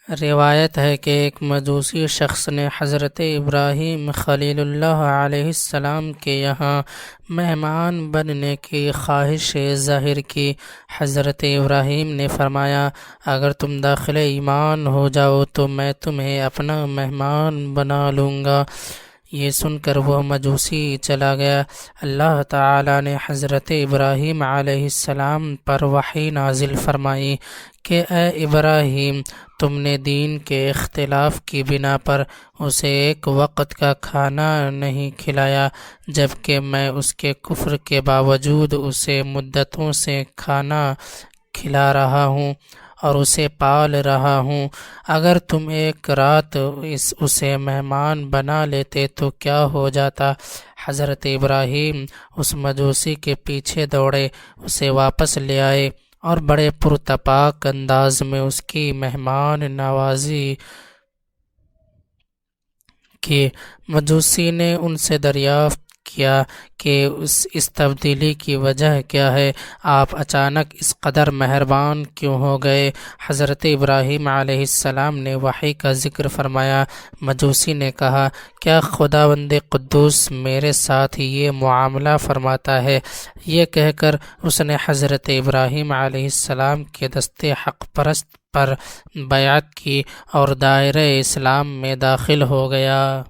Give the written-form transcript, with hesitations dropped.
روایت ہے کہ ایک مجوسی شخص نے حضرت ابراہیم خلیل اللہ علیہ السلام کے یہاں مہمان بننے کی خواہش ظاہر کی۔ حضرت ابراہیم نے فرمایا، اگر تم داخل ایمان ہو جاؤ تو میں تمہیں اپنا مہمان بنا لوں گا۔ یہ سن کر وہ مجوسی چلا گیا۔ اللہ تعالی نے حضرت ابراہیم علیہ السلام پر وحی نازل فرمائی کہ اے ابراہیم، تم نے دین کے اختلاف کی بنا پر اسے ایک وقت کا کھانا نہیں کھلایا، جبکہ میں اس کے کفر کے باوجود اسے مدتوں سے کھانا کھلا رہا ہوں اور اسے پال رہا ہوں۔ اگر تم ایک رات اسے مہمان بنا لیتے تو کیا ہو جاتا؟ حضرت ابراہیم اس مجوسی کے پیچھے دوڑے، اسے واپس لے آئے اور بڑے پرتپاک انداز میں اس کی مہمان نوازی کی۔ مجوسی نے ان سے دریافت کیا کہ اس تبدیلی کی وجہ کیا ہے؟ آپ اچانک اس قدر مہربان کیوں ہو گئے؟ حضرت ابراہیم علیہ السلام نے وحی کا ذکر فرمایا۔ مجوسی نے کہا، کیا خداوند قدوس میرے ساتھ یہ معاملہ فرماتا ہے؟ یہ کہہ کر اس نے حضرت ابراہیم علیہ السلام کے دستے حق پرست پر بیعت کی اور دائرہ اسلام میں داخل ہو گیا۔